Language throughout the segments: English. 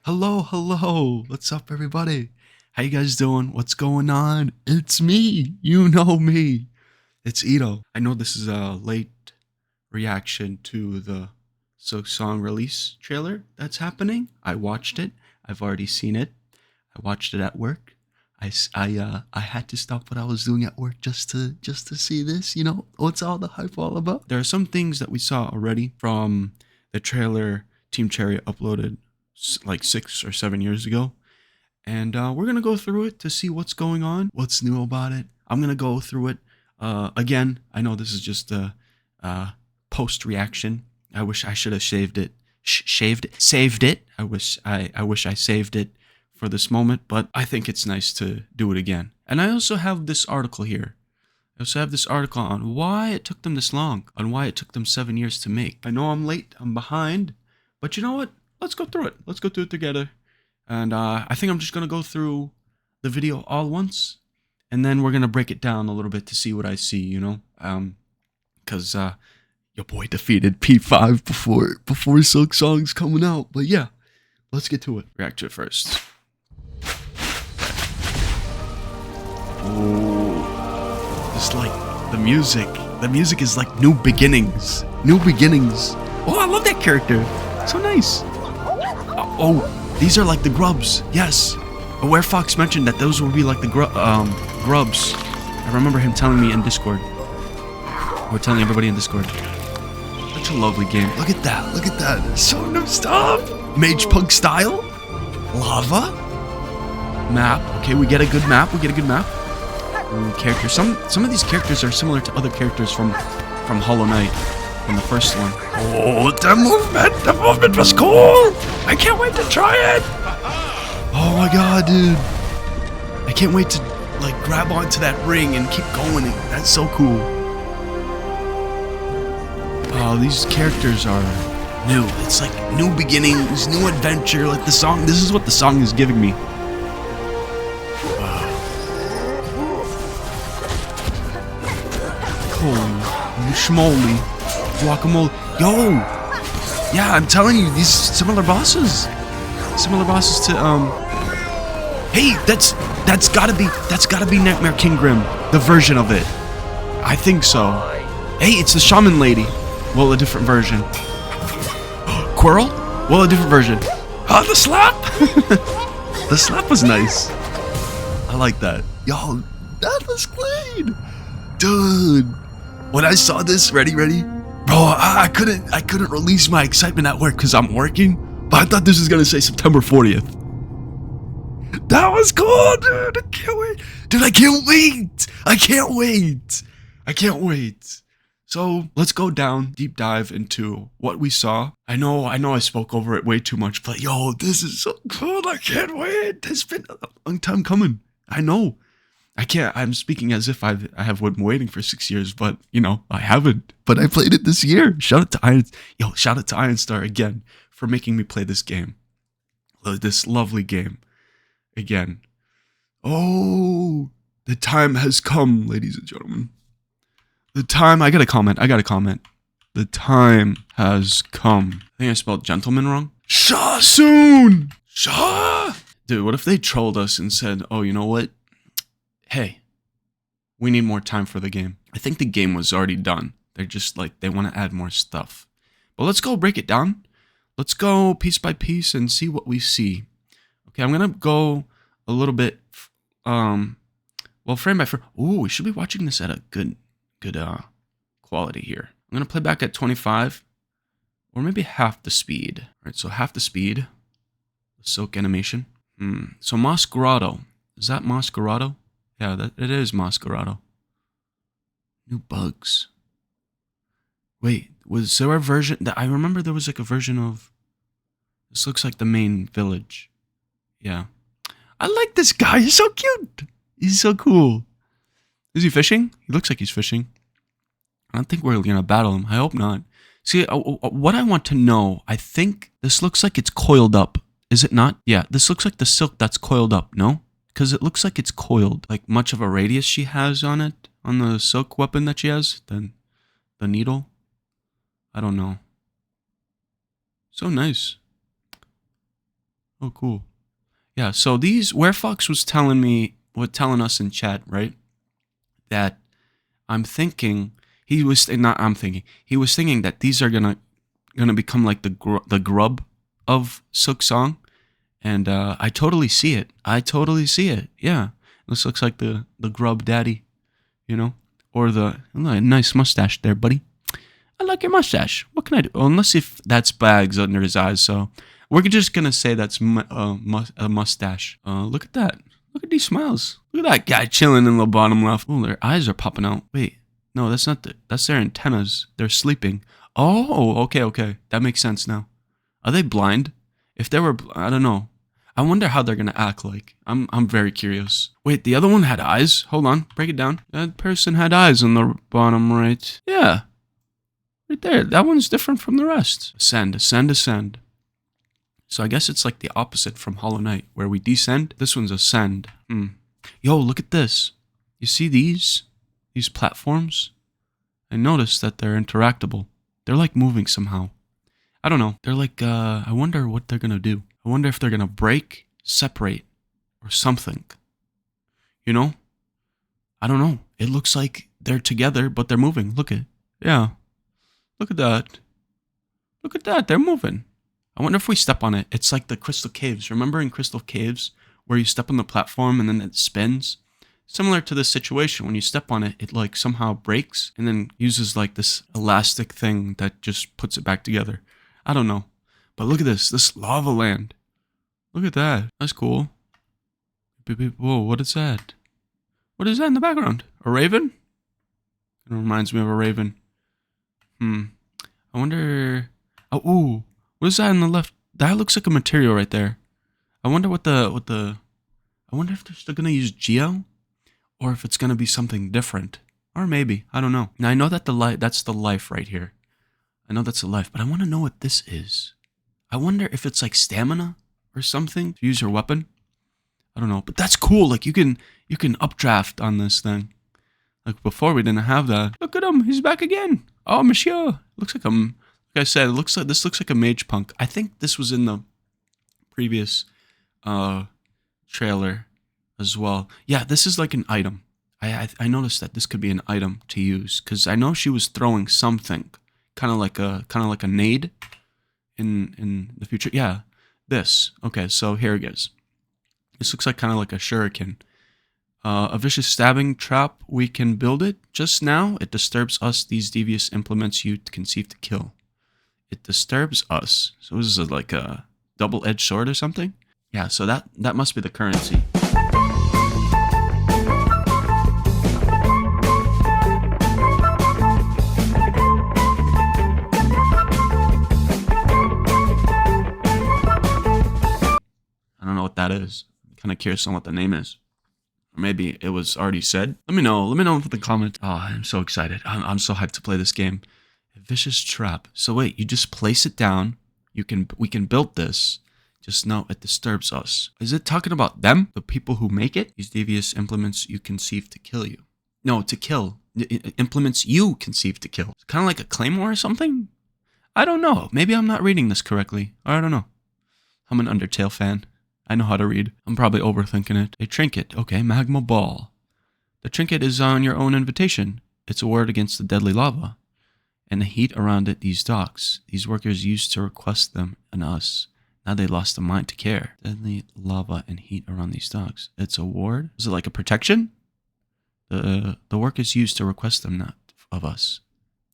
Hello, hello. What's up, everybody? How you guys doing? What's going on? It's me. You know me. It's Ito. I know this is a late reaction to the Silksong release trailer that's happening. I watched it. I've already seen it. I watched it at work. I had to stop what I was doing at work just to see this. You know, what's all the hype all about? There are some things that we saw already from the trailer Team Cherry uploaded like 6 or 7 years ago, and we're gonna go through it to see what's going on, what's new about it. I'm gonna go through it again. I know this is just a post reaction. I wish I should have saved it. Saved it. I wish I saved it for this moment, but I think it's nice to do it again. And I also have this article here. I also have this article on why it took them this long, on why it took them 7 years to make. I know I'm late, I'm behind, but you know what? Let's go through it. Let's go through it together. And I think I'm just going to go through the video all once, and then we're going to break it down a little bit to see what I see, you know? Because your boy defeated P5 before Silksong's coming out. But yeah, let's get to it. React to it first. Oh, just like the music. The music is like new beginnings. New beginnings. Oh, I love that character. So nice. Oh, these are like the grubs. Yes. Aware Fox mentioned that those would be like the grubs. I remember him telling me in Discord. Or telling everybody in Discord. Such a lovely game. Look at that. Look at that. So new stuff. Mage Punk style. Lava. Map. Okay, we get a good map. Characters. Some of these characters are similar to other characters from Hollow Knight. From the first one. Oh, the movement was cool! I can't wait to try it! Oh my god, dude. I can't wait to, like, grab onto that ring and keep going. That's so cool. Oh, these characters are new. It's like new beginnings, new adventure, like the song. This is what the song is giving me. Holy schmoly. Guacamole. Yo! Yeah, I'm telling you, these similar bosses to hey, that's gotta be Nightmare King Grim, the version of it. I think so. Hey, it's the Shaman Lady. Well, a different version. Quirrell? Well, a different version. Oh, the slap! The slap was nice. I like that. Yo, that was clean! Dude, when I saw this, ready? Bro, I couldn't release my excitement at work because I'm working, but I thought this was gonna say September 40th. That was cool, dude. I can't wait. Dude, I can't wait. So let's go down, deep dive into what we saw. I know I spoke over it way too much, but yo, this is so cool. I can't wait. It's been a long time coming. I know. I'm speaking as if I have been waiting for 6 years, but, you know, I haven't. But I played it this year. Shout out to Ironstar again for making me play this game. This lovely game. Again. Oh, the time has come, ladies and gentlemen. I gotta comment. The time has come. I think I spelled gentleman wrong. Shaw soon! Shaw! Dude, what if they trolled us and said, oh, you know what? Hey, we need more time for the game. I think the game was already done. They're just like, they want to add more stuff. But let's go break it down. Let's go piece by piece and see what we see. Okay, I'm going to go a little bit, well, frame by frame. Ooh, we should be watching this at a good quality here. I'm going to play back at 25 or maybe half the speed. All right, so half the speed. The silk animation. So Masquerado. Is that Masquerado? Yeah, it is Masquerado. New bugs. Wait, was there a version that I remember? There was like a version of. This looks like the main village. Yeah, I like this guy. He's so cute. He's so cool. Is he fishing? He looks like he's fishing. I don't think we're gonna battle him. I hope not. See, what I want to know. I think this looks like it's coiled up. Is it not? Yeah, this looks like the silk that's coiled up. No. Because it looks like it's coiled, like much of a radius she has on it, on the silk weapon that she has, the needle. I don't know. So nice. Oh, cool. Yeah, so these where Fox was telling us in chat, right? That I'm thinking he was not. I'm thinking he was thinking that these are gonna become like the grub of Silksong, and I totally see it. I totally see it. Yeah, this looks like the grub daddy, you know, or the nice mustache there, buddy. I like your mustache. What can I do? Well, unless if that's bags under his eyes, so we're just gonna say that's a mustache. Look at that. Look at these smiles. Look at that guy chilling in the bottom left. Oh, their eyes are popping out. Wait, no, that's not that's their antennas. They're sleeping. Oh, okay. That makes sense now. Are they blind? If they were, I don't know. I wonder how they're gonna act like. I'm very curious. Wait, the other one had eyes? Hold on, break it down. That person had eyes on the bottom right. Yeah. Right there. That one's different from the rest. Ascend. So I guess it's like the opposite from Hollow Knight, where we descend. This one's ascend. Yo, look at this. You see these platforms? I noticed that they're interactable. They're like moving somehow. I don't know. They're like, I wonder what they're gonna do. I wonder if they're gonna break, separate, or something. You know? I don't know. It looks like they're together, but they're moving. Look at it. Yeah. Look at that. Look at that. They're moving. I wonder if we step on it. It's like the Crystal Caves. Remember in Crystal Caves where you step on the platform and then it spins? Similar to this situation, when you step on it, it like somehow breaks and then uses like this elastic thing that just puts it back together. I don't know. But look at this lava land. Look at that. That's cool. Whoa, what is that? What is that in the background? A raven? It reminds me of a raven. I wonder. Oh, ooh, what is that on the left? That looks like a material right there. I wonder what the. I wonder if they're still gonna use geo, or if it's gonna be something different, or maybe I don't know. Now I know that that's the life right here. I know that's the life, but I want to know what this is. I wonder if it's like stamina or something to use your weapon. I don't know, but that's cool. Like you can updraft on this thing. Like before we didn't have that. Look at him, he's back again. Oh, monsieur. Looks like like I said, this looks like a mage punk. I think this was in the previous trailer as well. Yeah, this is like an item. I noticed that this could be an item to use because I know she was throwing something, kind of like a nade in the future. Yeah, this. Okay, so here it is. This looks like kind of like a shuriken. A vicious stabbing trap, we can build it. Just now, it disturbs us. These devious implements you conceive to kill. It disturbs us. So this is like a double-edged sword or something? Yeah, so that must be the currency. I don't know what that is. I'm kind of curious on what the name is. Maybe it was already said. Let me know in the comments. Oh, I'm so excited. I'm so hyped to play this game. A vicious trap. So wait, you just place it down. We can build this. Just know it disturbs us. Is it talking about them? The people who make it? These devious implements you conceive to kill you. No, to kill. Implements you conceive to kill. It's kind of like a claymore or something? I don't know. Maybe I'm not reading this correctly. Or I don't know. I'm an Undertale fan. I know how to read. I'm probably overthinking it. A trinket. Okay, magma ball. The trinket is on your own invitation. It's a ward against the deadly lava. And the heat around it, these docks. These workers used to request them and us. Now they lost the mind to care. Deadly lava and heat around these docks. It's a ward? Is it like a protection? The workers used to request them not of us.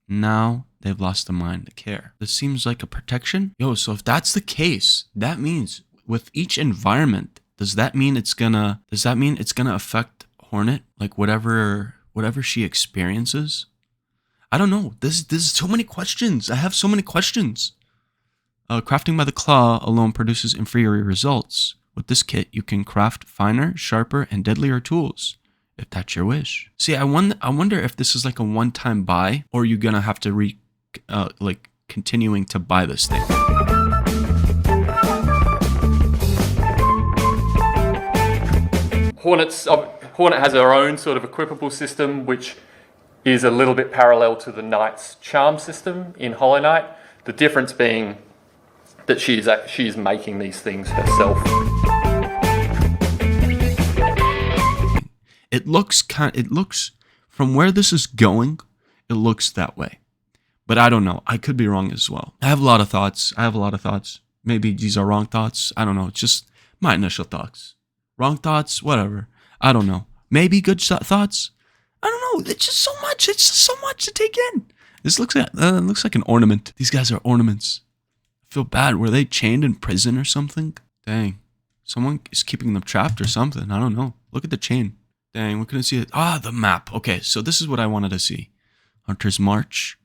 Now they've lost the mind to care. This seems like a protection? Yo, so if that's the case, that means with each environment, does that mean it's gonna affect Hornet? Like whatever she experiences? I don't know. This is so many questions. I have so many questions. Crafting by the claw alone produces inferior results. With this kit, you can craft finer, sharper, and deadlier tools, if that's your wish. See, I wonder if this is like a one-time buy, or you're gonna have to continuing to buy this thing. Hornet has her own sort of equipable system, which is a little bit parallel to the Knight's charm system in Hollow Knight. The difference being that she's making these things herself. It looks from where this is going, it looks that way. But I don't know. I could be wrong as well. I have a lot of thoughts. Maybe these are wrong thoughts. I don't know. It's just my initial thoughts. Wrong thoughts, whatever. I don't know. Maybe good thoughts. I don't know. It's just so much. It's just so much to take in. This looks like an ornament. These guys are ornaments. I feel bad. Were they chained in prison or something? Dang. Someone is keeping them trapped or something. I don't know. Look at the chain. Dang, we couldn't see it. Ah, the map. Okay, so this is what I wanted to see. Hunter's March.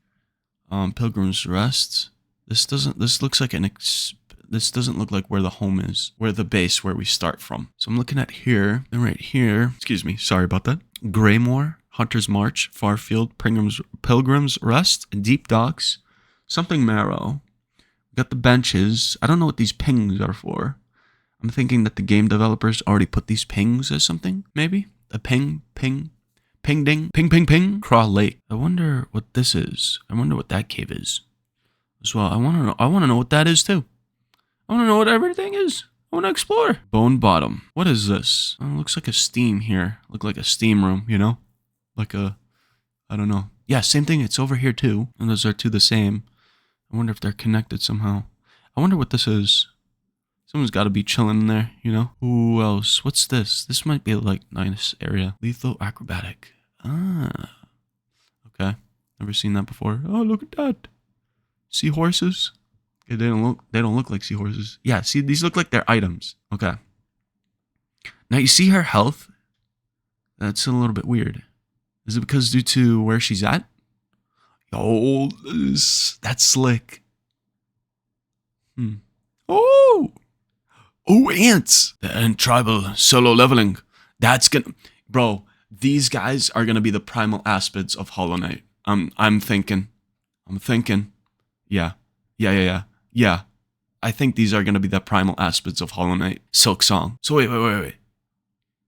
Pilgrim's Rest. This doesn't look like where the home is. Where the base, where we start from. So I'm looking at here. And right here. Excuse me. Sorry about that. Greymoor. Hunter's March, Farfield, Pilgrim's Rest, Deep Docks, something Marrow. We got the benches. I don't know what these pings are for. I'm thinking that the game developers already put these pings as something, maybe? A ping, ding, ping, Craw Lake. I wonder what this is. I wonder what that cave is as well. I want to know what that is too. I want to know what everything is. I want to explore. Bone Bottom. What is this? Oh, it looks like a steam here. Look like a steam room, you know? Like I don't know. Yeah, same thing. It's over here too. And those are two the same. I wonder if they're connected somehow. I wonder what this is. Someone's got to be chilling in there, you know? Who else? What's this? This might be like nice area. Lethal Acrobatic. Ah. Okay. Never seen that before. Oh, look at that. Seahorses. Okay, they don't look like seahorses. Yeah, see, these look like they're items. Okay. Now you see her health? That's a little bit weird. Is it because due to where she's at? Oh, that's slick. Oh, ants. And tribal solo leveling. That's gonna, bro. These guys are gonna be the primal aspects of Hollow Knight. I'm thinking. Yeah. I think these are gonna be the primal aspects of Hollow Knight. Silksong. So wait.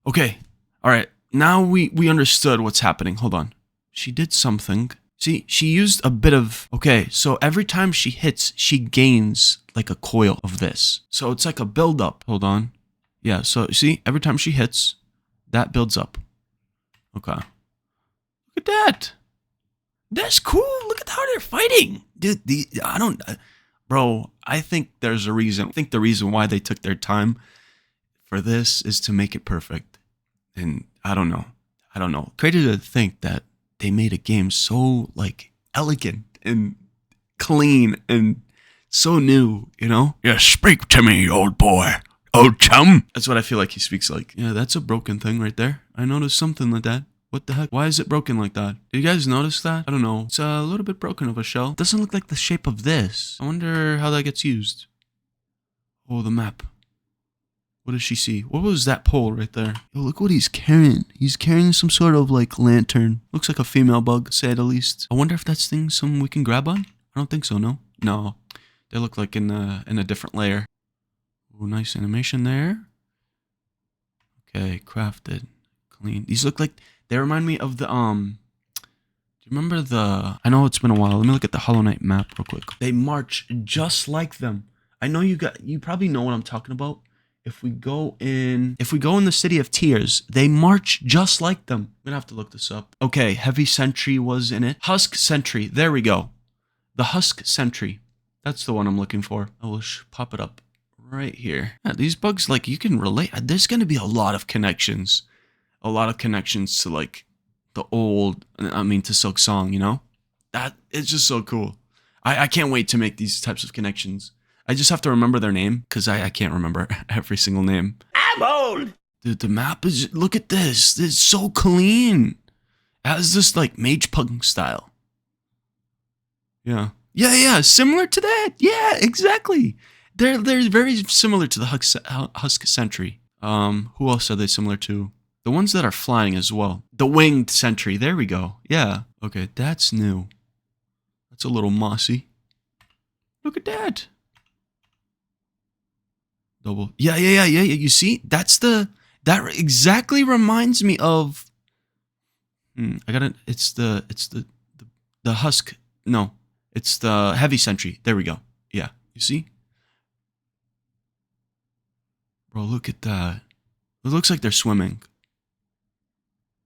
Okay. All right. Now we understood what's happening. Hold on. She did something. See, she used a bit of... Okay, so every time she hits, she gains like a coil of this. So it's like a build-up. Hold on. Yeah, so see, every time she hits, that builds up. Okay. Look at that. That's cool. Look at how they're fighting. Dude, Bro, I think there's a reason. I think the reason why they took their time for this is to make it perfect. And I don't know. Crazy to think that they made a game so like elegant and clean and so new, you know? Yeah, speak to me, old boy. Old chum. That's what I feel like he speaks like. Yeah, that's a broken thing right there. I noticed something like that. What the heck? Why is it broken like that? Did you guys notice that? I don't know. It's a little bit broken of a shell. It doesn't look like the shape of this. I wonder how that gets used. Oh, the map. What does she see? What was that pole right there? Yo, look what he's carrying. He's carrying some sort of like lantern. Looks like a female bug, to say the least. I wonder if that's something we can grab on? I don't think so, no? No. They look like in a different layer. Oh, nice animation there. Okay, crafted. Clean. These look like... They remind me of the, do you remember the... I know it's been a while. Let me look at the Hollow Knight map real quick. They march just like them. I know you probably know what I'm talking about. If we go in the City of Tears, they march just like them. I'm gonna have to look this up. Okay, Heavy Sentry was in it. Husk Sentry, there we go. The Husk Sentry. That's the one I'm looking for. I will pop it up right here. Yeah, these bugs, like, you can relate. There's gonna be a lot of connections. A lot of connections to, like, the old, to Silksong, you know? That, it's just so cool. I can't wait to make these types of connections. I just have to remember their name, because I can't remember every single name. I'm old! Dude, the map is... Look at this. It's so clean. It has this, like, Mage Pug style. Yeah. Yeah, similar to that. Yeah, exactly. They're very similar to the Husk Sentry. Who else are they similar to? The ones that are flying as well. The Winged Sentry. There we go. Yeah. Okay, that's new. That's a little mossy. Look at that. Double. Yeah. You see? That exactly reminds me of... It's the Husk... No. It's the Heavy Sentry. There we go. Yeah. You see? Bro, look at that. It looks like they're swimming.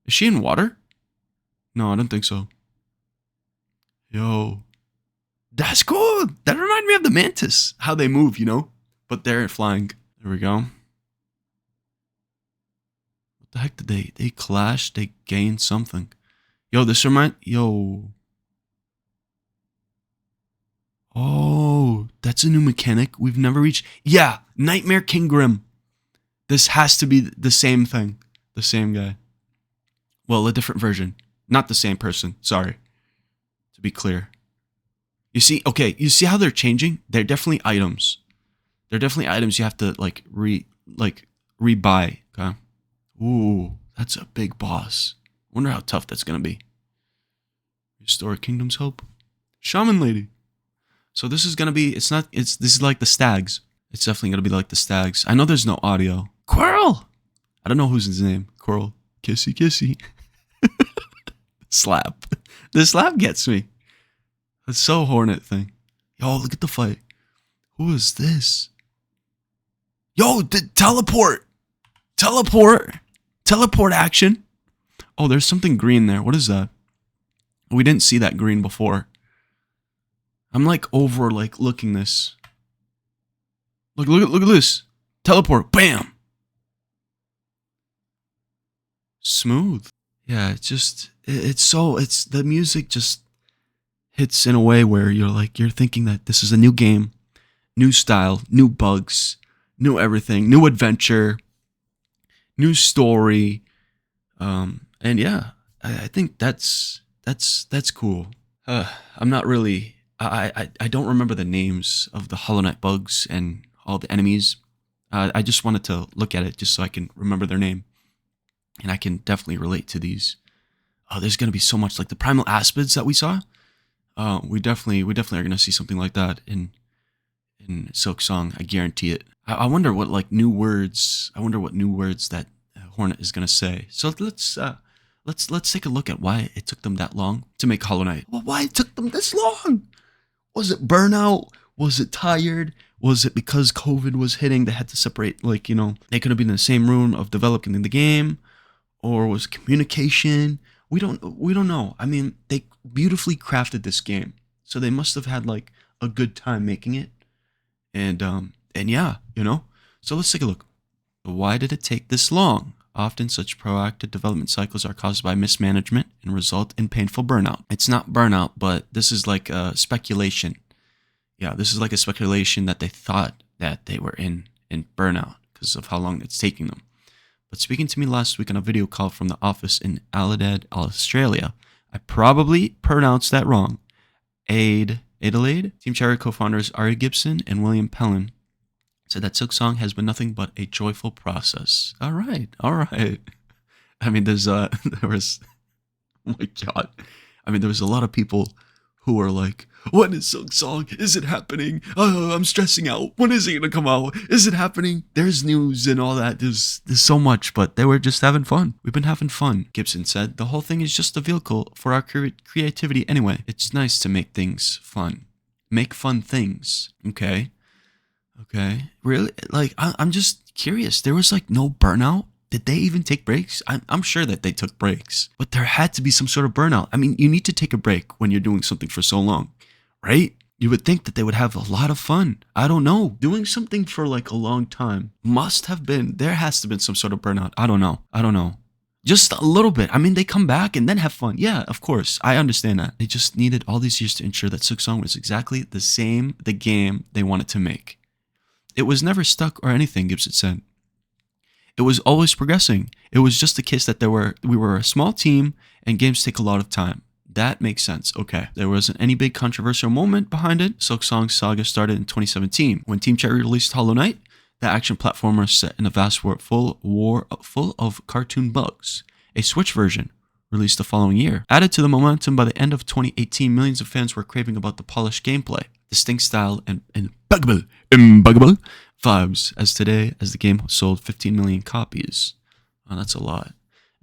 Is she in water? No, I don't think so. Yo. That's cool. That reminded me of the mantis. How they move, you know? But they're flying. There we go. What the heck did they clash? They gained something. Yo, this yo. Oh, that's a new mechanic we've never reached. Yeah, Nightmare King Grim. This has to be the same thing. The same guy. Well, a different version. Not the same person. Sorry. To be clear. You see, okay, you see how they're changing? They're definitely items. They're definitely items you have to rebuy. Okay. Ooh, that's a big boss. Wonder how tough that's gonna be. Restore Kingdom's Hope. Shaman Lady. So this is gonna be, this is like the stags. It's definitely gonna be like the stags. I know there's no audio. Quirrell! I don't know who's his name. Quirrell. Kissy kissy. Slap. This slap gets me. That's so Hornet thing. Yo, look at the fight. Who is this? Yo, teleport. Teleport. Teleport action. Oh, there's something green there. What is that? We didn't see that green before. I'm looking this. Look at this. Teleport. Bam. Smooth. Yeah, the music just hits in a way where you're thinking that this is a new game, new style, new bugs, new everything, new adventure, new story. And yeah, I think that's cool. I'm not really, I don't remember the names of the Hollow Knight bugs and all the enemies. I just wanted to look at it just so I can remember their name. And I can definitely relate to these. Oh, there's going to be so much, like the primal aspids that we saw. We definitely are going to see something like that in Silksong. I guarantee it. I wonder what new words that Hornet is going to say. So let's take a look at why it took them that long to make Hollow Knight. Well, why it took them this long? Was it burnout? Was it tired? Was it because COVID was hitting? They had to separate, they could have been in the same room of developing the game, or was it communication? We don't know. I mean, they beautifully crafted this game, so they must have had a good time making it. And yeah, So let's take a look. Why did it take this long? Often such proactive development cycles are caused by mismanagement and result in painful burnout. It's not burnout, but this is like a speculation. Yeah, this is like a speculation that they thought that they were in burnout because of how long it's taking them. But speaking to me last week on a video call from the office in Adelaide, Australia, I probably pronounced that wrong. Adelaide? Team Cherry co-founders Ari Gibson and William Pellin said that Silksong has been nothing but a joyful process. All right. I mean, oh my God. I mean, there was a lot of people who were like, when is Silksong? Is it happening? Oh, I'm stressing out. When is it going to come out? Is it happening? There's news and all that. There's so much, but they were just having fun. We've been having fun, Gibson said. The whole thing is just a vehicle for our creativity anyway. It's nice to make things fun. Make fun things. Okay. Really? I'm just curious. There was no burnout? Did they even take breaks? I'm sure that they took breaks, but there had to be some sort of burnout. I mean, you need to take a break when you're doing something for so long, right? You would think that they would have a lot of fun. I don't know. Doing something for a long time there has to have been some sort of burnout. I don't know. Just a little bit. I mean, they come back and then have fun. Yeah, of course. I understand that. They just needed all these years to ensure that Silksong was exactly the game they wanted to make. It was never stuck or anything, Gibson said. It was always progressing. It was just the case that we were a small team and games take a lot of time. That makes sense. Okay. There wasn't any big controversial moment behind it. Silksong's saga started in 2017 when Team Cherry released Hollow Knight, the action platformer set in a vast world full of cartoon bugs. A Switch version released the following year. Added to the momentum, by the end of 2018, millions of fans were craving about the polished gameplay, distinct style, and imbuggable vibes, as the game sold 15 million copies. Oh, that's a lot.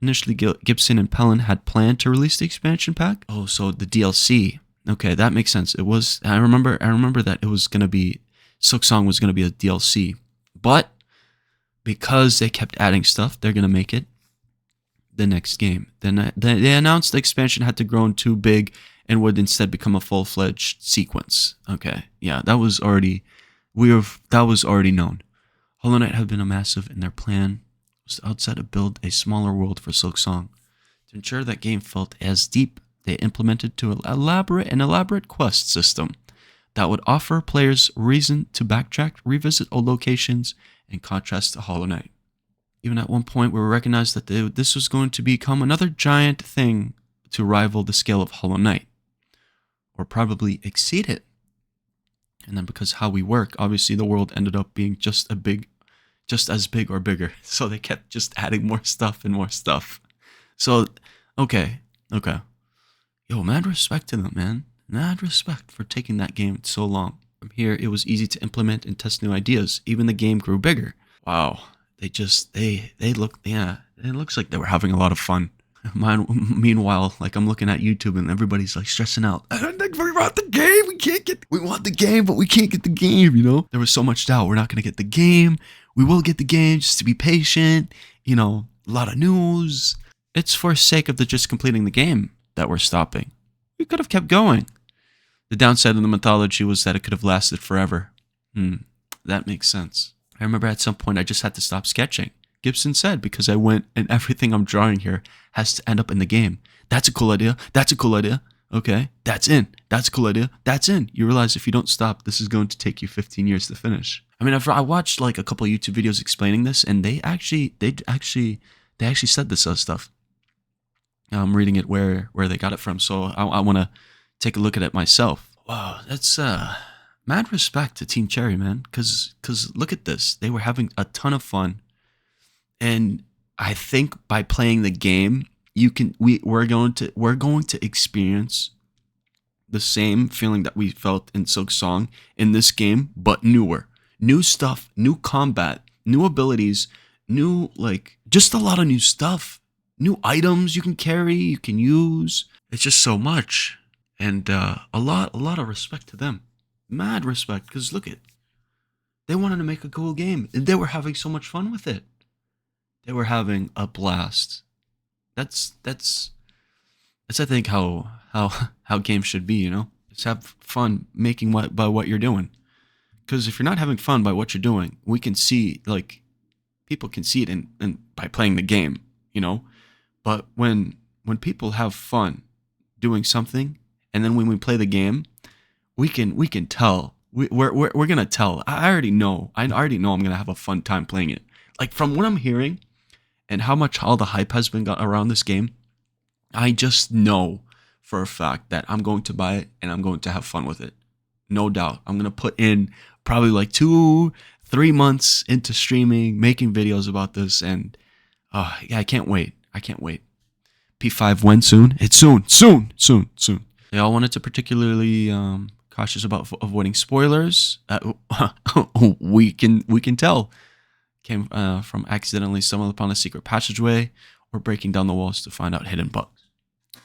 Initially, Gibson and Pellin had planned to release the expansion pack. Oh, so the DLC. Okay, that makes sense. It was. I remember that it was gonna be Silksong was gonna be a DLC, but because they kept adding stuff, they're going to make it the next game. Then they announced the expansion had to grow too big and would instead become a full-fledged sequence. Okay, yeah, that was already known. Hollow Knight have been a massive, and their plan was outside to build a smaller world for Silksong. To ensure that game felt as deep, they implemented an elaborate quest system that would offer players reason to backtrack, revisit old locations, and contrast to Hollow Knight. Even at one point, we recognized that this was going to become another giant thing to rival the scale of Hollow Knight, or probably exceed it. And then because how we work, obviously the world ended up being just as big or bigger. So they kept just adding more stuff and more stuff. So, okay. Yo, mad respect to them, man. Mad respect for taking that game so long. From here, it was easy to implement and test new ideas. Even the game grew bigger. Wow. It looks like they were having a lot of fun. Meanwhile, like I'm looking at YouTube and everybody's like stressing out. We want the game. We want the game, but we can't get the game, you know? There was so much doubt. We're not going to get the game. We will get the game, just to be patient. You know, a lot of news. It's for sake of just completing the game that we're stopping. We could have kept going. The downside of the mythology was that it could have lasted forever. That makes sense. I remember at some point I just had to stop sketching. Gibson said, because I went and everything I'm drawing here has to end up in the game. That's a cool idea. That's a cool idea. Okay, that's in. That's a cool idea. That's in. You realize if you don't stop, this is going to take you 15 years to finish. I mean, I watched like a couple of YouTube videos explaining this, and they actually said this stuff. I'm reading it where they got it from, so I want to take a look at it myself. Wow, that's mad respect to Team Cherry, man. Cause look at this. They were having a ton of fun. And I think by playing the game, we're going to experience the same feeling that we felt in Silksong in this game, but newer. New stuff, new combat, new abilities, just a lot of new stuff. New items you can carry, you can use. It's just so much. And a lot of respect to them. Mad respect, because look they wanted to make a cool game. And they were having so much fun with it. They were having a blast. That's I think how games should be, you know? Just have fun making by what you're doing. Because if you're not having fun by what you're doing, we can see, people can see it in by playing the game, you know? But when people have fun doing something, and then when we play the game, we can tell. We're gonna tell. I already know I'm gonna have a fun time playing it. Like from what I'm hearing, and how much all the hype has been around this game, I just know for a fact that I'm going to buy it and I'm going to have fun with it. No doubt. I'm gonna put in probably like 2-3 months into streaming, making videos about this, and yeah, I can't wait. P5 when soon? It's soon. They all wanted to particularly cautious about avoiding spoilers. We can tell. Came from accidentally stumbling upon a secret passageway or breaking down the walls to find out hidden bugs.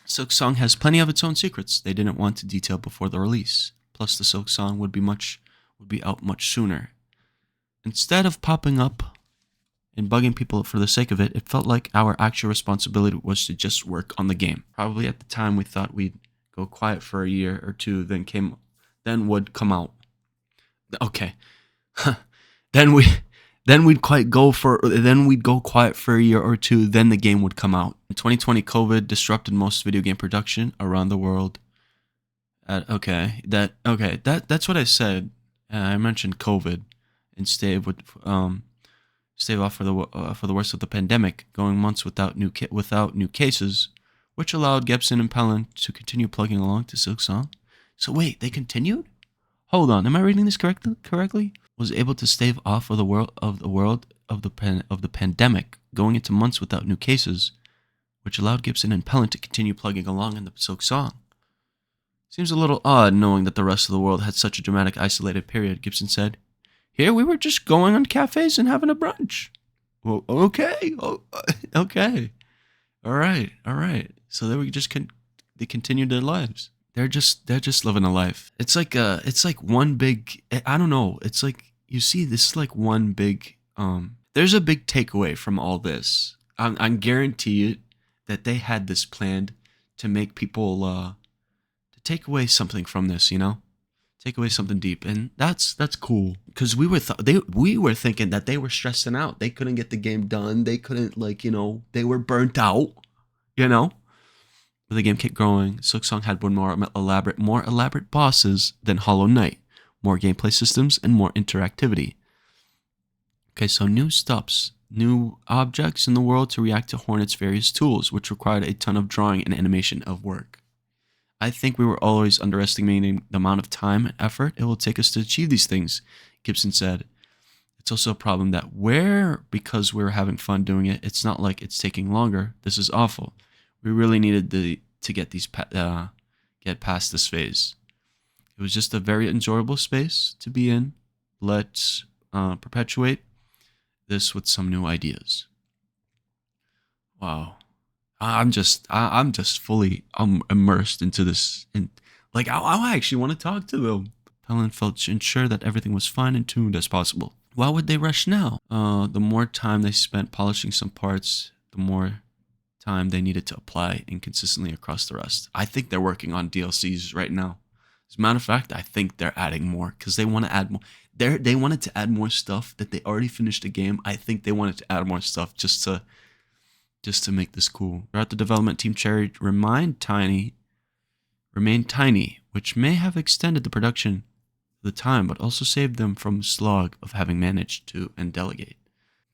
Silksong has plenty of its own secrets they didn't want to detail before the release. Plus, the Silksong would be out much sooner. Instead of popping up and bugging people for the sake of it, it felt like our actual responsibility was to just work on the game. Probably at the time we thought we'd go quiet for a year or two, then would come out. Okay. Then we'd go quiet for a year or two, then the game would come out. In 2020, COVID disrupted most video game production around the world. That's what I said. I mentioned COVID and stave off for the worst of the pandemic, going months without new cases, which allowed Gibson and Pelin to continue plugging along to Silksong. So wait, they continued? Hold on, am I reading this correctly? Was able to stave off of the pandemic, going into months without new cases, which allowed Gibson and Pelin to continue plugging along in the Silksong. Seems a little odd knowing that the rest of the world had such a dramatic isolated period, Gibson said. Here we were just going on cafes and having a brunch. Well, okay. Okay. All right. So they continued their lives. They're just living a life. It's like one big, I don't know. It's like, you see, this is like one big, there's a big takeaway from all this. I guarantee it that they had this planned to make people to take away something from this, take away something deep, and that's cool because we were thinking that they were stressing out. They couldn't get the game done. They couldn't they were burnt out, But the game kept growing. Silksong had more elaborate bosses than Hollow Knight, more gameplay systems, and more interactivity. Okay, so new stops, new objects in the world to react to Hornet's various tools, which required a ton of drawing and animation of work. I think we were always underestimating the amount of time and effort it will take us to achieve these things, Gibson said. It's also a problem that because we're having fun doing it, it's not like it's taking longer. This is awful. We really needed to get past this phase. It was just a very enjoyable space to be in. Let's perpetuate this with some new ideas. Wow. I'm just fully immersed into this, and I actually want to talk to them. Helen felt to ensure that everything was fine and tuned as possible. Why would they rush now? The more time they spent polishing some parts, the more time they needed to apply inconsistently across the rest. I think they're working on DLCs right now. As a matter of fact, I think they're adding more because they want to add more. They wanted to add more stuff that they already finished the game. I think they wanted to add more stuff just to make this cool. Throughout the development, Team Cherry remained tiny, which may have extended the production of the time, but also saved them from the slog of having managed to and delegate.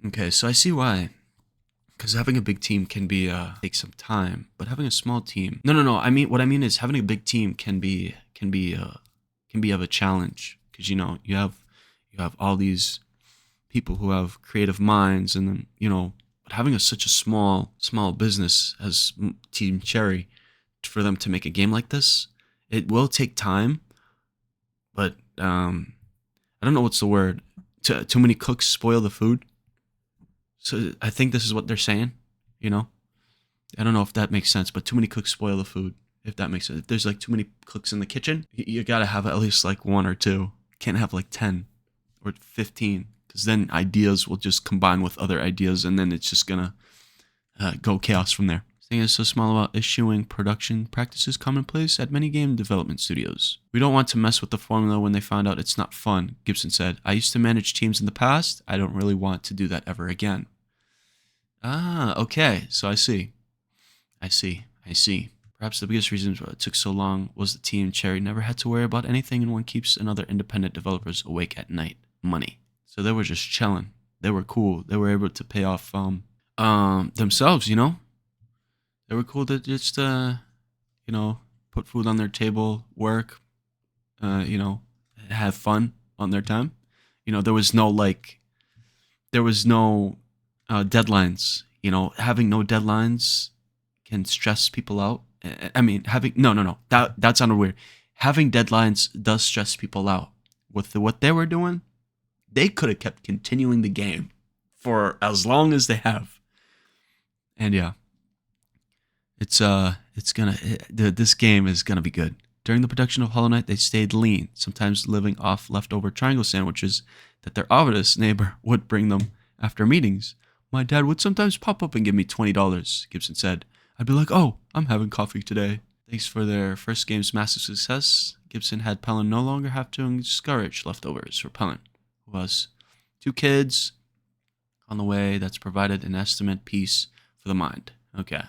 Okay, so I see why. Because having a big team can be take some time, but having a small team. No. What I mean is having a big team can be of a challenge because you have all these people who have creative minds, and then but having such a small business as Team Cherry, for them to make a game like this, it will take time. But I don't know what's the word. Too many cooks spoil the food. So I think this is what they're saying, I don't know if that makes sense, but too many cooks spoil the food, if that makes sense. If there's too many cooks in the kitchen, you gotta have at least one or two. You can't have 10 or 15, because then ideas will just combine with other ideas, and then it's just gonna go chaos from there. This thing is so small about issuing production practices commonplace at many game development studios. We don't want to mess with the formula when they find out it's not fun, Gibson said. I used to manage teams in the past. I don't really want to do that ever again. Ah, okay. So I see. Perhaps the biggest reason why it took so long was the Team Cherry never had to worry about anything, and one keeps another independent developers awake at night. Money. So they were just chilling. They were cool. They were able to pay off themselves, They were cool to just put food on their table, work, have fun on their time. There was no deadlines. Having no deadlines can stress people out. I mean, that sounded weird. Having deadlines does stress people out. With what they were doing, they could have kept continuing the game for as long as they have. And yeah, this game is gonna be good. During the production of Hollow Knight, they stayed lean, sometimes living off leftover triangle sandwiches that their obvious neighbor would bring them after meetings. My dad would sometimes pop up and give me $20, Gibson said. I'd be like, oh, I'm having coffee today. Thanks for their first game's massive success, Gibson had Pelin no longer have to discourage leftovers for Pelin, who has 2 kids on the way. That's provided an estimate piece for the mind. Okay.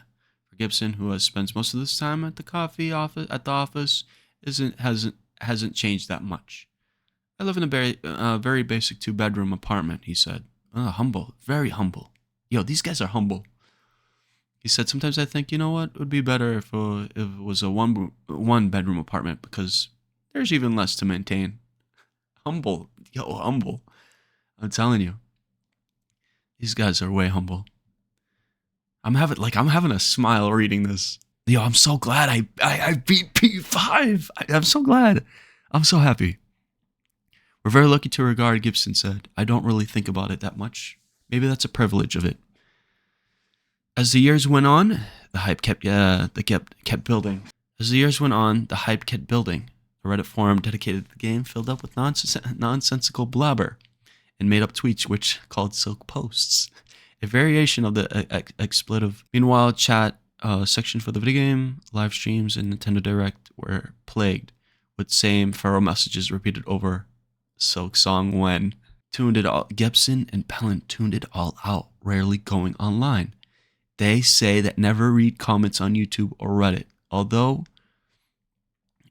For Gibson, who spends most of this time at the office, hasn't changed that much. I live in a very basic 2-bedroom apartment, he said. Humble, very humble. Yo, these guys are humble. He said, sometimes I think, what, it would be better if it was a one-bedroom apartment because there's even less to maintain. Humble. Yo, humble. I'm telling you. These guys are way humble. I'm having a smile reading this. Yo, I'm so glad I beat P5. I'm so glad. I'm so happy. We're very lucky to regard, Gibson said. I don't really think about it that much. Maybe that's a privilege of it. As the years went on, the hype kept building. As the years went on, the hype kept building. A Reddit forum dedicated to the game filled up with nonsensical blabber. and made up tweets which called Silk posts, a variation of the expletive. Meanwhile, chat section for the video game, live streams, and Nintendo Direct were plagued with same feral messages repeated over. Silksong when tuned it all. Gibson and Pelin tuned it all out, rarely going online. They say that never read comments on YouTube or Reddit, although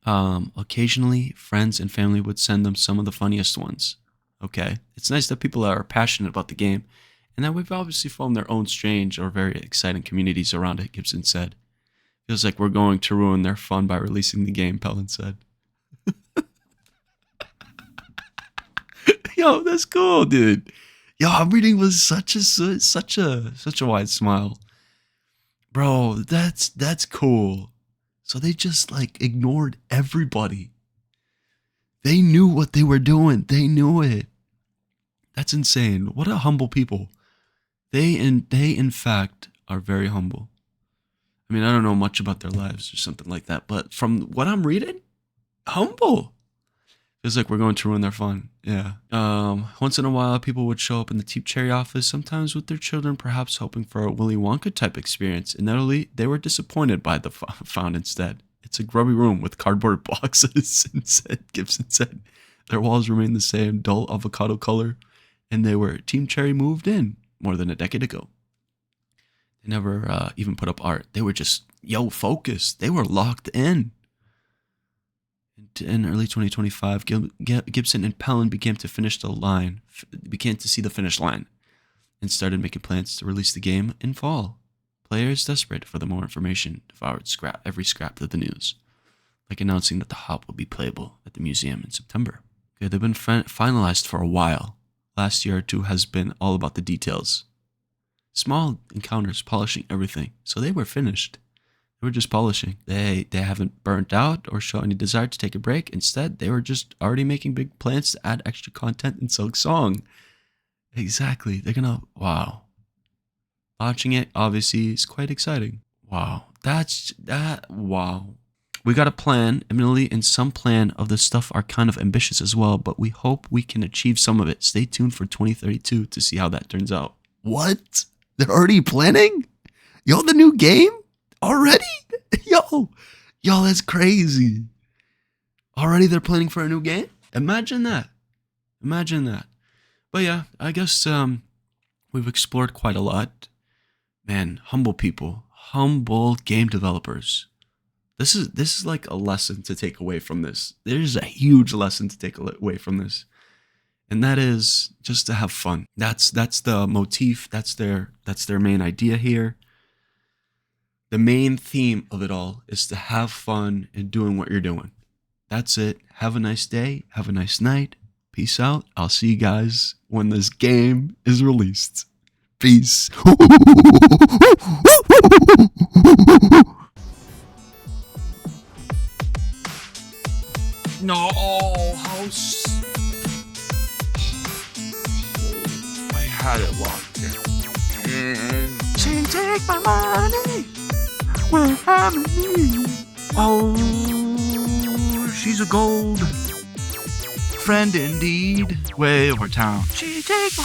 occasionally friends and family would send them some of the funniest ones. Okay, it's nice that people are passionate about the game, and that we've obviously formed their own strange or very exciting communities around it, Gibson said. Feels like we're going to ruin their fun by releasing the game, Pelin said. Yo, that's cool, dude. Yo, I'm reading with such a wide smile. Bro, that's cool. So they just like ignored everybody. They knew what they were doing. They knew it. That's insane. What a humble people. They in fact are very humble. I mean, I don't know much about their lives or something like that, but from what I'm reading, humble. Feels like we're going to ruin their fun. Yeah. Once in a while, people would show up in the Teep Cherry office, sometimes with their children, perhaps hoping for a Willy Wonka type experience. And Italy, they were disappointed by the found instead. It's a grubby room with cardboard boxes, Gibson said. Their walls remain the same, dull avocado color, and they were Team Cherry moved in more than a decade ago. They never even put up art. They were just, focused. They were locked in. In early 2025, Gibson and Pelin began to see the finish line, and started making plans to release the game in fall. Players desperate for the more information devoured every scrap of the news, like announcing that the hop will be playable at the museum in September. Okay, they've been finalized for a while. Last year or two has been all about the details. Small encounters, polishing everything. So they were finished. They were just polishing. They haven't burnt out or shown any desire to take a break. Instead, they were just already making big plans to add extra content in Silksong. Exactly. They're gonna, wow. Launching it, obviously, is quite exciting. Wow. Wow. We got a plan, admittedly, and some plan of this stuff are kind of ambitious as well, but we hope we can achieve some of it. Stay tuned for 2032 to see how that turns out. What? They're already planning? Yo, the new game? Already? Yo, that's crazy. Already they're planning for a new game? Imagine that. But yeah, I guess we've explored quite a lot. Man, humble people. Humble game developers. This is like a lesson to take away from this. There's a huge lesson to take away from this. And that is just to have fun. That's the motif. That's their main idea here. The main theme of it all is to have fun in doing what you're doing. That's it. Have a nice day. Have a nice night. Peace out. I'll see you guys when this game is released. Peace. No, house. I had it locked in. She take my money. We're having me. Oh, she's a gold friend indeed. Way over town. She take my